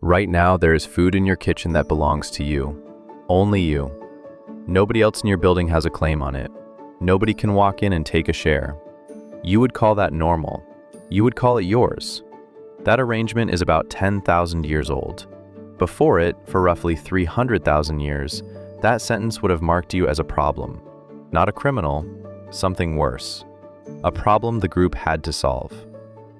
Right now, there is food in your kitchen that belongs to you. Only you. Nobody else in your building has a claim on it. Nobody can walk in and take a share. You would call that normal. You would call it yours. That arrangement is about 10,000 years old. Before it, for roughly 300,000 years, that sentence would have marked you as a problem. Not a criminal, something worse. A problem the group had to solve.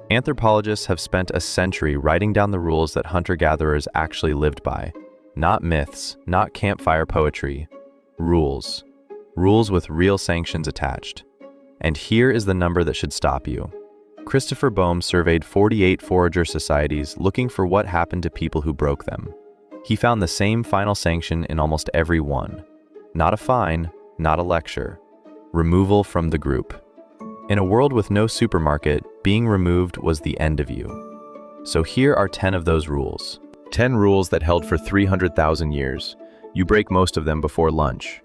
Anthropologists have spent a century writing down the rules that hunter-gatherers actually lived by. Not myths, not campfire poetry. Rules. Rules with real sanctions attached. And here is the number that should stop you. Christopher Boehm surveyed 48 forager societies looking for what happened to people who broke them. He found the same final sanction in almost every one. Not a fine, not a lecture. Removal from the group. In a world with no supermarket, being removed was the end of you. So here are 10 of those rules. 10 rules that held for 300,000 years. You break most of them before lunch.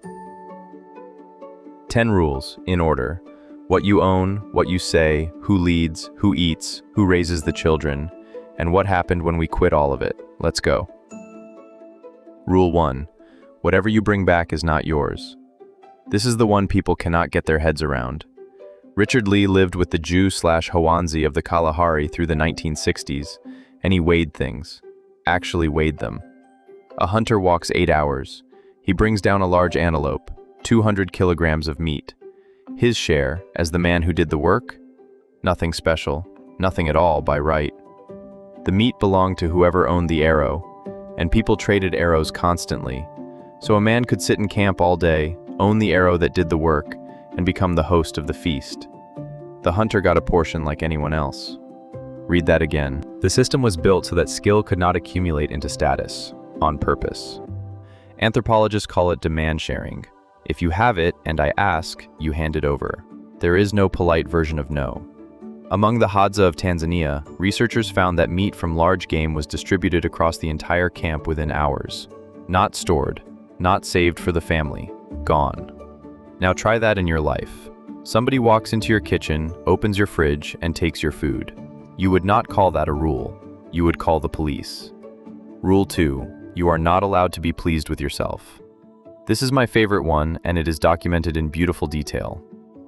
10 rules, in order. What you own, what you say, who leads, who eats, who raises the children, and what happened when we quit all of it. Let's go. Rule 1. Whatever you bring back is not yours. This is the one people cannot get their heads around. Richard Lee lived with the Jew/Hoanzi of the Kalahari through the 1960s, and he weighed things. Actually weighed them. A hunter walks 8 hours. He brings down a large antelope, 200 kilograms of meat. His share, as the man who did the work? Nothing special, nothing at all by right. The meat belonged to whoever owned the arrow, and people traded arrows constantly. So a man could sit in camp all day, own the arrow that did the work, and become the host of the feast. The hunter got a portion like anyone else. Read that again. The system was built so that skill could not accumulate into status, on purpose. Anthropologists call it demand sharing. If you have it, and I ask, you hand it over. There is no polite version of no. Among the Hadza of Tanzania, researchers found that meat from large game was distributed across the entire camp within hours. Not stored, not saved for the family, gone. Now try that in your life. Somebody walks into your kitchen, opens your fridge, and takes your food. You would not call that a rule. You would call the police. Rule 2. You are not allowed to be pleased with yourself. This is my favorite one, and it is documented in beautiful detail.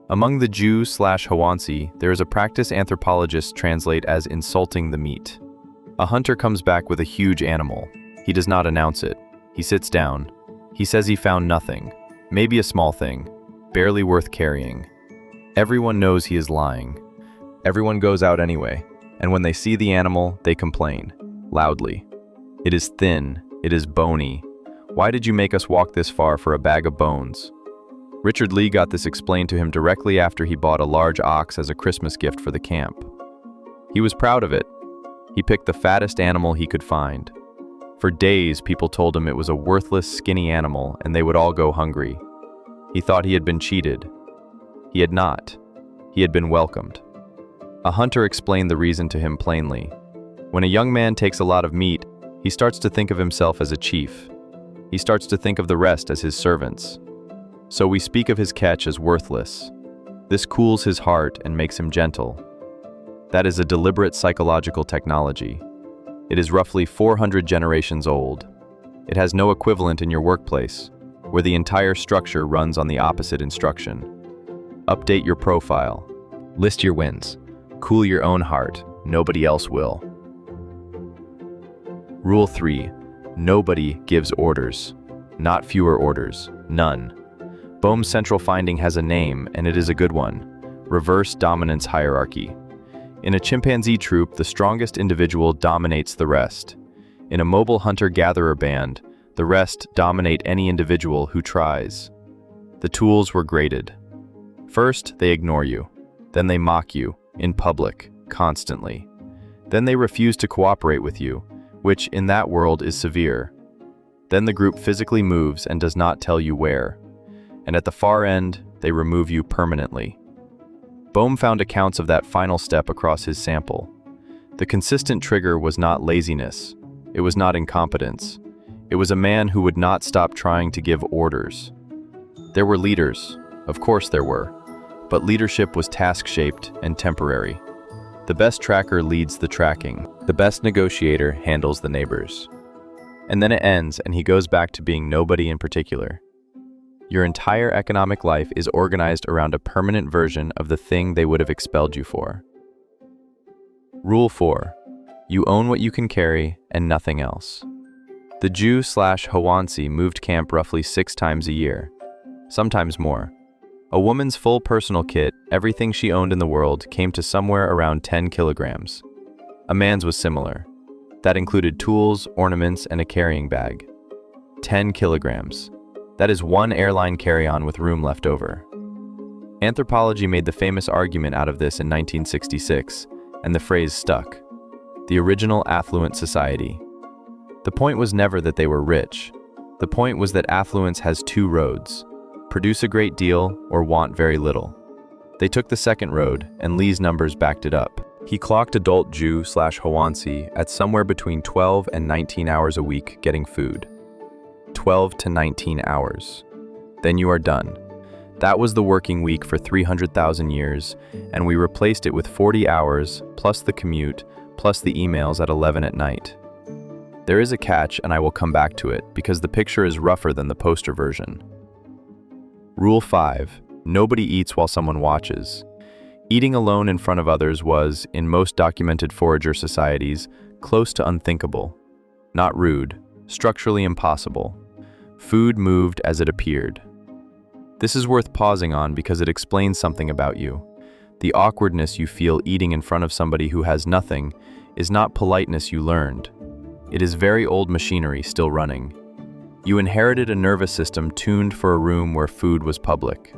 Among the Jew/Hoanzi, there is a practice anthropologists translate as insulting the meat. A hunter comes back with a huge animal. He does not announce it. He sits down. He says he found nothing. Maybe a small thing. Barely worth carrying. Everyone knows he is lying. Everyone goes out anyway, and when they see the animal, they complain, loudly. It is thin, it is bony. Why did you make us walk this far for a bag of bones? Richard Lee got this explained to him directly after he bought a large ox as a Christmas gift for the camp. He was proud of it. He picked the fattest animal he could find. For days, people told him it was a worthless, skinny animal and they would all go hungry. He thought he had been cheated. He had not. He had been welcomed. A hunter explained the reason to him plainly. When a young man takes a lot of meat, he starts to think of himself as a chief. He starts to think of the rest as his servants. So we speak of his catch as worthless. This cools his heart and makes him gentle. That is a deliberate psychological technology. It is roughly 400 generations old. It has no equivalent in your workplace, where the entire structure runs on the opposite instruction. Update your profile. List your wins. Cool your own heart. Nobody else will. Rule 3. Nobody gives orders. Not fewer orders. None. Boehm's central finding has a name, and it is a good one. Reverse dominance hierarchy. In a chimpanzee troop, the strongest individual dominates the rest. In a mobile hunter-gatherer band, the rest dominate any individual who tries. The tools were graded. First, they ignore you. Then they mock you, in public, constantly. Then they refuse to cooperate with you, which in that world is severe. Then the group physically moves and does not tell you where. And at the far end, they remove you permanently. Boehm found accounts of that final step across his sample. The consistent trigger was not laziness. It was not incompetence. It was a man who would not stop trying to give orders. There were leaders. Of course there were. But leadership was task-shaped and temporary. The best tracker leads the tracking. The best negotiator handles the neighbors. And then it ends, and he goes back to being nobody in particular. Your entire economic life is organized around a permanent version of the thing they would have expelled you for. Rule 4. You own what you can carry and nothing else. The Jew/Hawansi moved camp roughly 6 times a year, sometimes more. A woman's full personal kit, everything she owned in the world, came to somewhere around 10 kilograms. A man's was similar. That included tools, ornaments, and a carrying bag. 10 kilograms. That is 1 airline carry-on with room left over. Anthropology made the famous argument out of this in 1966, and the phrase stuck. The original affluent society. The point was never that they were rich. The point was that affluence has 2 roads. Produce a great deal or want very little. They took the second road, and Lee's numbers backed it up. He clocked adult Jew/Hawansi at somewhere between 12 and 19 hours a week getting food. 12 to 19 hours. Then you are done. That was the working week for 300,000 years, and we replaced it with 40 hours, plus the commute, plus the emails at 11 at night. There is a catch, and I will come back to it, because the picture is rougher than the poster version. Rule 5. Nobody eats while someone watches. Eating alone in front of others was, in most documented forager societies, close to unthinkable. Not rude, structurally impossible. Food moved as it appeared. This is worth pausing on because it explains something about you. The awkwardness you feel eating in front of somebody who has nothing is not politeness you learned. It is very old machinery still running. You inherited a nervous system tuned for a room where food was public.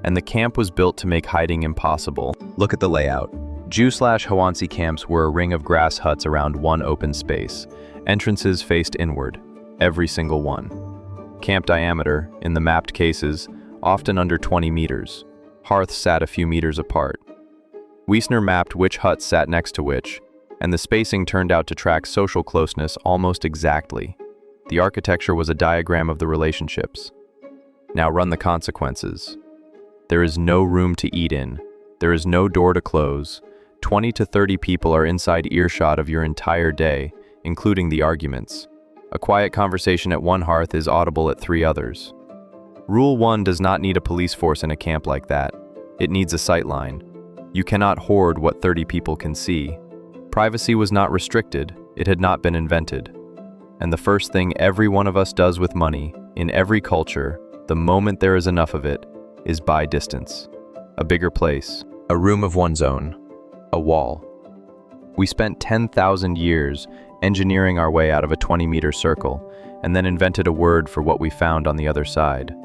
And the camp was built to make hiding impossible. Look at the layout. Jew/Hawansi camps were a ring of grass huts around one open space. Entrances faced inward, every single one. Camp diameter, in the mapped cases, often under 20 meters. Hearths sat a few meters apart. Wiessner mapped which huts sat next to which, and the spacing turned out to track social closeness almost exactly. The architecture was a diagram of the relationships. Now run the consequences. There is no room to eat in. There is no door to close. 20 to 30 people are inside earshot of your entire day, including the arguments. A quiet conversation at one hearth is audible at 3 others. Rule 1 does not need a police force in a camp like that. It needs a sightline. You cannot hoard what 30 people can see. Privacy was not restricted. It had not been invented. And the first thing every one of us does with money, in every culture, the moment there is enough of it, is buy distance. A bigger place. A room of one's own. A wall. We spent 10,000 years engineering our way out of a 20-meter circle, and then invented a word for what we found on the other side.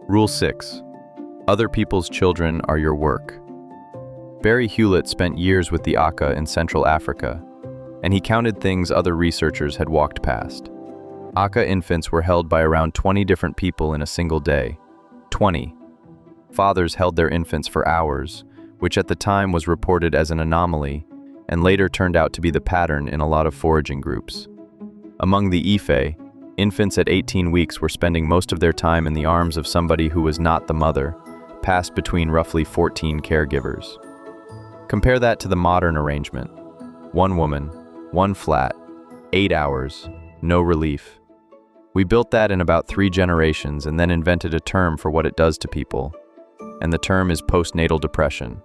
Rule 6. Other people's children are your work. Barry Hewlett spent years with the Aka in Central Africa, and he counted things other researchers had walked past. Aka infants were held by around 20 different people in a single day. 20. Fathers held their infants for hours, which at the time was reported as an anomaly, and later turned out to be the pattern in a lot of foraging groups. Among the Ife, infants at 18 weeks were spending most of their time in the arms of somebody who was not the mother, passed between roughly 14 caregivers. Compare that to the modern arrangement. 1 woman, 1 flat, 8 hours, no relief. We built that in about 3 generations and then invented a term for what it does to people, and the term is postnatal depression.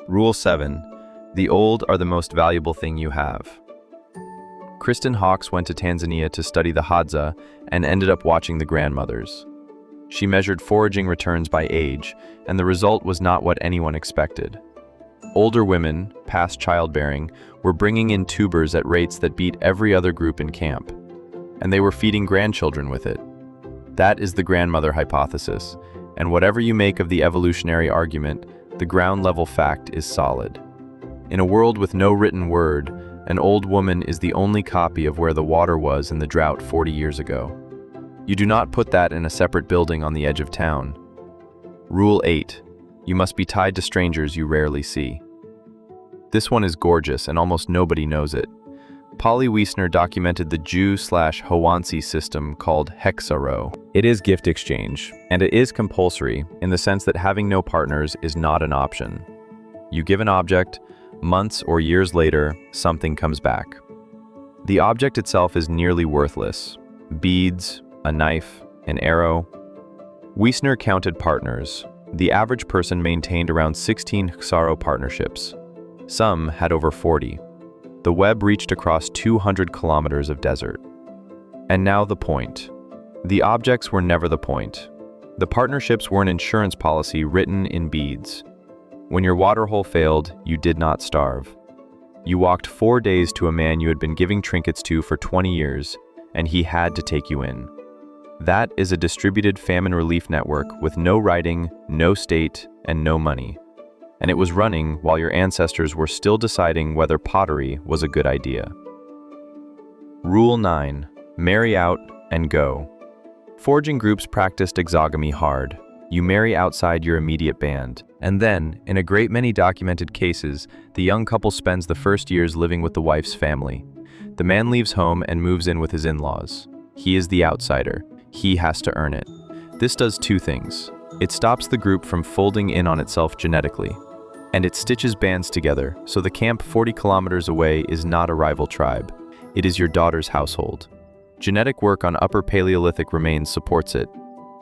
Rule 7. The old are the most valuable thing you have. Kristen Hawkes went to Tanzania to study the Hadza and ended up watching the grandmothers. She measured foraging returns by age, and the result was not what anyone expected. Older women, past childbearing, were bringing in tubers at rates that beat every other group in camp, and they were feeding grandchildren with it. That is the grandmother hypothesis, and whatever you make of the evolutionary argument, the ground-level fact is solid. In a world with no written word, an old woman is the only copy of where the water was in the drought 40 years ago. You do not put that in a separate building on the edge of town. Rule 8. You must be tied to strangers you rarely see. This one is gorgeous and almost nobody knows it. Polly Wiessner documented the Jew/Hawansi system called hexaro. It is gift exchange, and it is compulsory in the sense that having no partners is not an option. You give an object, months or years later, something comes back. The object itself is nearly worthless. Beads, a knife, an arrow. Wiessner counted partners. The average person maintained around 16 Xaro partnerships. Some had over 40. The web reached across 200 kilometers of desert. And now the point. The objects were never the point. The partnerships were an insurance policy written in beads. When your waterhole failed, you did not starve. You walked 4 days to a man you had been giving trinkets to for 20 years, and he had to take you in. That is a distributed famine relief network with no writing, no state, and no money. And it was running while your ancestors were still deciding whether pottery was a good idea. Rule 9. Marry out and go. Foraging groups practiced exogamy hard. You marry outside your immediate band. And then, in a great many documented cases, the young couple spends the first years living with the wife's family. The man leaves home and moves in with his in-laws. He is the outsider. He has to earn it. This does two things. It stops the group from folding in on itself genetically, and it stitches bands together, so the camp 40 kilometers away is not a rival tribe. It is your daughter's household. Genetic work on Upper Paleolithic remains supports it.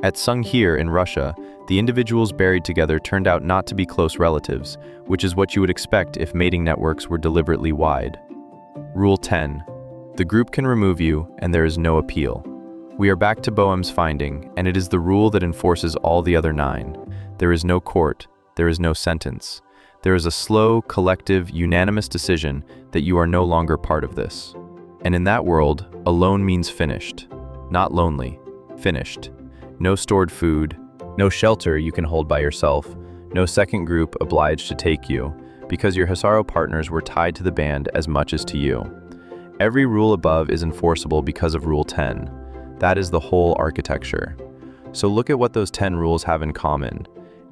At Sunghir in Russia, the individuals buried together turned out not to be close relatives, which is what you would expect if mating networks were deliberately wide. Rule 10. The group can remove you, and there is no appeal. We are back to Boehm's finding, and it is the rule that enforces all the other 9. There is no court, there is no sentence. There is a slow, collective, unanimous decision that you are no longer part of this. And in that world, alone means finished. Not lonely, finished. No stored food, no shelter you can hold by yourself, no second group obliged to take you, because your Xaro partners were tied to the band as much as to you. Every rule above is enforceable because of Rule 10. That is the whole architecture. So look at what those 10 rules have in common.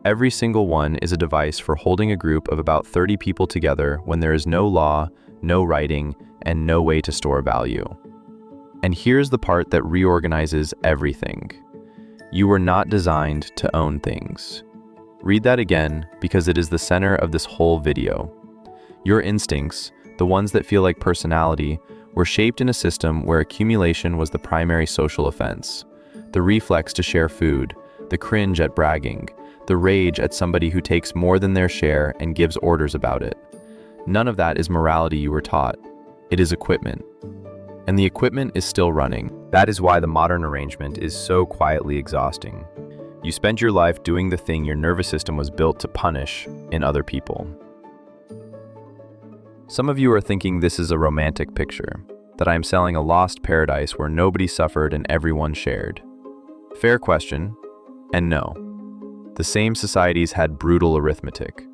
Every single one is a device for holding a group of about 30 people together when there is no law, no writing, and no way to store value. And here's the part that reorganizes everything. You were not designed to own things. Read that again, because it is the center of this whole video. Your instincts, the ones that feel like personality, were shaped in a system where accumulation was the primary social offense. The reflex to share food, the cringe at bragging, the rage at somebody who takes more than their share and gives orders about it. None of that is morality you were taught. It is equipment. And the equipment is still running. That is why the modern arrangement is so quietly exhausting. You spend your life doing the thing your nervous system was built to punish in other people. Some of you are thinking this is a romantic picture, that I am selling a lost paradise where nobody suffered and everyone shared. Fair question, and no. The same societies had brutal arithmetic.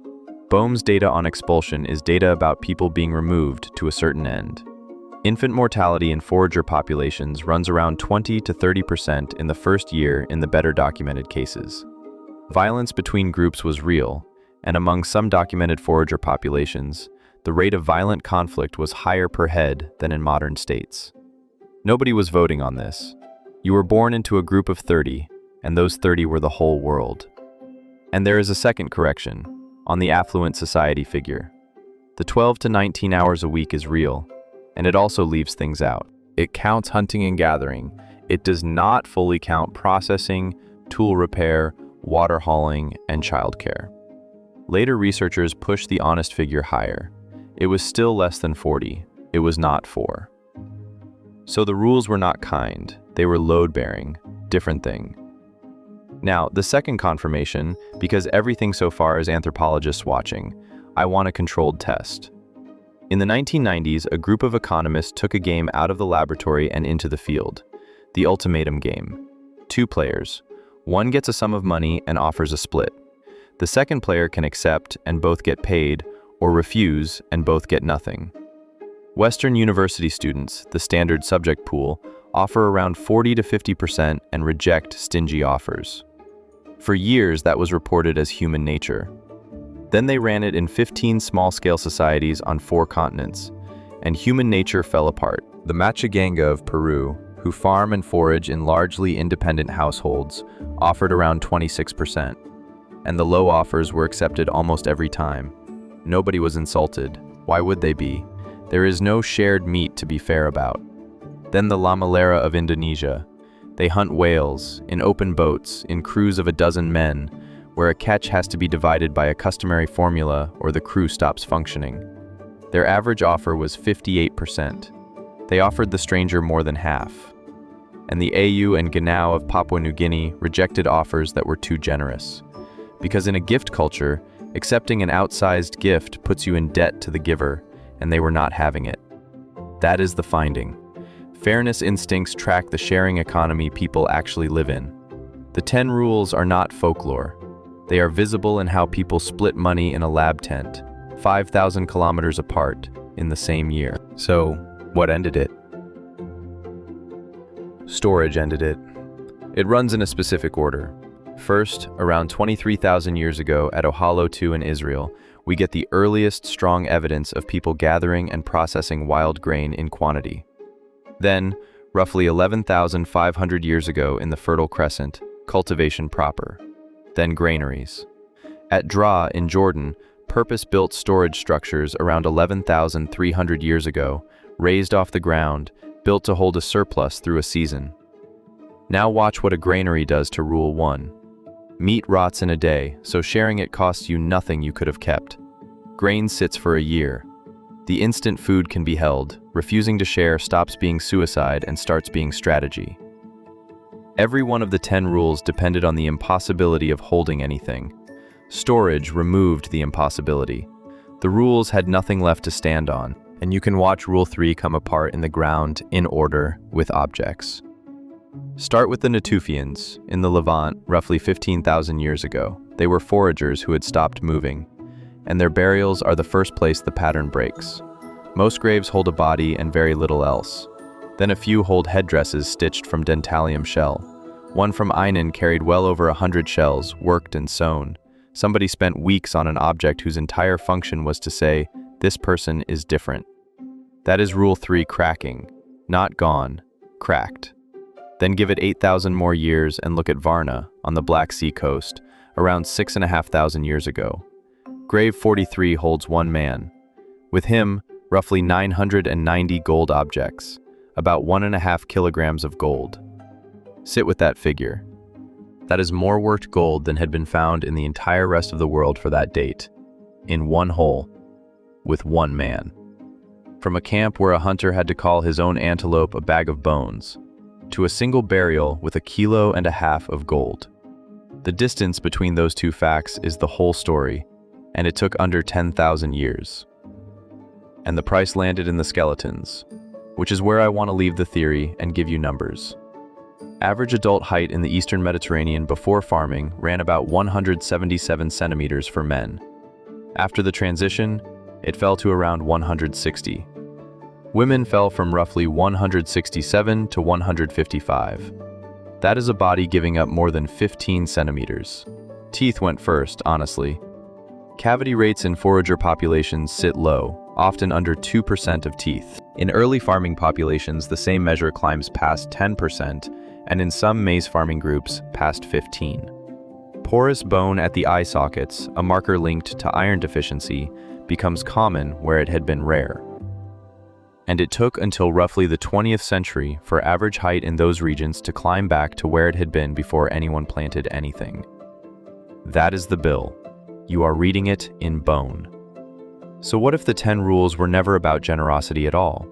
Boehm's data on expulsion is data about people being removed to a certain end. Infant mortality in forager populations runs around 20 to 30% in the first year in the better documented cases. Violence between groups was real, and among some documented forager populations, the rate of violent conflict was higher per head than in modern states. Nobody was voting on this. You were born into a group of 30, and those 30 were the whole world. And there is a second correction, on the affluent society figure. The 12 to 19 hours a week is real, and it also leaves things out. It counts hunting and gathering. It does not fully count processing, tool repair, water hauling, and childcare. Later researchers pushed the honest figure higher. It was still less than 40. It was not 4. So the rules were not kind. They were load-bearing. Different thing. Now, the second confirmation, because everything so far is anthropologists watching, I want a controlled test. In the 1990s, a group of economists took a game out of the laboratory and into the field. The ultimatum game. 2 players. One gets a sum of money and offers a split. The second player can accept and both get paid, or refuse and both get nothing. Western university students, the standard subject pool, offer around 40 to 50% and reject stingy offers. For years, that was reported as human nature. Then they ran it in 15 small-scale societies on 4 continents, and human nature fell apart. The Machiganga of Peru, who farm and forage in largely independent households, offered around 26%, and the low offers were accepted almost every time. Nobody was insulted. Why would they be? There is no shared meat to be fair about. Then the Lamalera of Indonesia. They hunt whales, in open boats, in crews of a dozen men, where a catch has to be divided by a customary formula or the crew stops functioning. Their average offer was 58%. They offered the stranger more than half. And the Au and Ganao of Papua New Guinea rejected offers that were too generous. Because in a gift culture, accepting an outsized gift puts you in debt to the giver, and they were not having it. That is the finding. Fairness instincts track the sharing economy people actually live in. The 10 rules are not folklore. They are visible in how people split money in a lab tent, 5,000 kilometers apart, in the same year. So, what ended it? Storage ended it. It runs in a specific order. First, around 23,000 years ago at Ohalo II in Israel, we get the earliest strong evidence of people gathering and processing wild grain in quantity. Then, roughly 11,500 years ago in the Fertile Crescent, cultivation proper. Then granaries. At Dra in Jordan, purpose-built storage structures around 11,300 years ago, raised off the ground, built to hold a surplus through a season. Now watch what a granary does to Rule 1. Meat rots in a day, so sharing it costs you nothing you could have kept. Grain sits for a year. The instant food can be held. Refusing to share stops being suicide and starts being strategy. Every one of the 10 rules depended on the impossibility of holding anything. Storage removed the impossibility. The rules had nothing left to stand on, and you can watch Rule 3 come apart in the ground, in order, with objects. Start with the Natufians, in the Levant, roughly 15,000 years ago. They were foragers who had stopped moving, and their burials are the first place the pattern breaks. Most graves hold a body and very little else. Then a few hold headdresses stitched from dentalium shell. One from Einan carried well over 100 shells, worked and sewn. Somebody spent weeks on an object whose entire function was to say, this person is different. That is Rule 3 cracking. Not gone, cracked. Then give it 8,000 more years and look at Varna, on the Black Sea coast, around 6,500 years ago. Grave 43 holds one man. With him, roughly 990 gold objects, about 1.5 kilograms of gold. Sit with that figure. That is more worked gold than had been found in the entire rest of the world for that date, in one hole, with one man. From a camp where a hunter had to call his own antelope a bag of bones, to a single burial with 1.5 kilos of gold. The distance between those two facts is the whole story, and it took under 10,000 years. And the price landed in the skeletons, which is where I want to leave the theory and give you numbers. Average adult height in the Eastern Mediterranean before farming ran about 177 centimeters for men. After the transition, it fell to around 160. Women fell from roughly 167 to 155. That is a body giving up more than 15 centimeters. Teeth went first, honestly. Cavity rates in forager populations sit low, often under 2% of teeth. In early farming populations, the same measure climbs past 10%, and in some maize farming groups, past 15%. Porous bone at the eye sockets, a marker linked to iron deficiency, becomes common where it had been rare. And it took until roughly the 20th century for average height in those regions to climb back to where it had been before anyone planted anything. That is the bill. You are reading it in bone. So what if the 10 rules were never about generosity at all?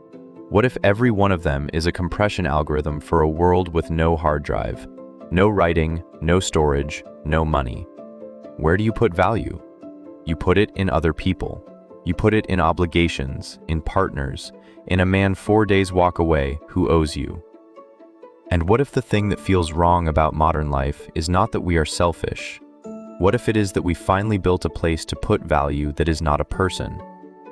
What if every one of them is a compression algorithm for a world with no hard drive, no writing, no storage, no money? Where do you put value? You put it in other people. You put it in obligations, in partners, in a man 4 days walk away who owes you. And what if the thing that feels wrong about modern life is not that we are selfish? What if it is that we finally built a place to put value that is not a person,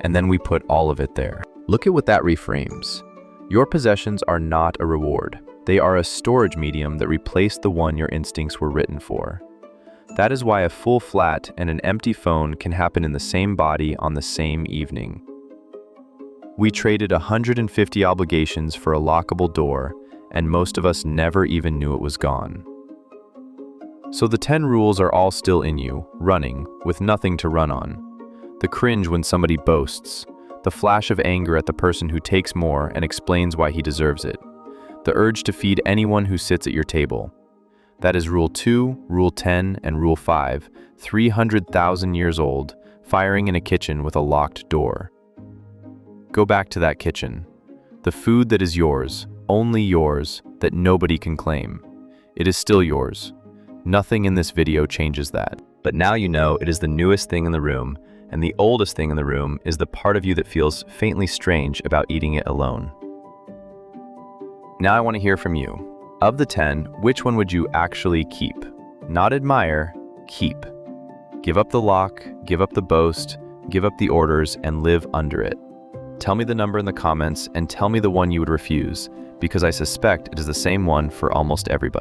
and then we put all of it there? Look at what that reframes. Your possessions are not a reward. They are a storage medium that replaced the one your instincts were written for. That is why a full flat and an empty phone can happen in the same body on the same evening. We traded 150 obligations for a lockable door, and most of us never even knew it was gone. So the 10 rules are all still in you, running, with nothing to run on. The cringe when somebody boasts. The flash of anger at the person who takes more and explains why he deserves it. The urge to feed anyone who sits at your table. That is Rule 2, Rule 10, and Rule 5, 300,000 years old, firing in a kitchen with a locked door. Go back to that kitchen. The food that is yours, only yours, that nobody can claim. It is still yours. Nothing in this video changes that. But now you know it is the newest thing in the room, and the oldest thing in the room is the part of you that feels faintly strange about eating it alone. Now I want to hear from you. Of the 10, which one would you actually keep? Not admire, keep. Give up the lock, give up the boast, give up the orders, and live under it. Tell me the number in the comments and tell me the one you would refuse, because I suspect it is the same one for almost everybody.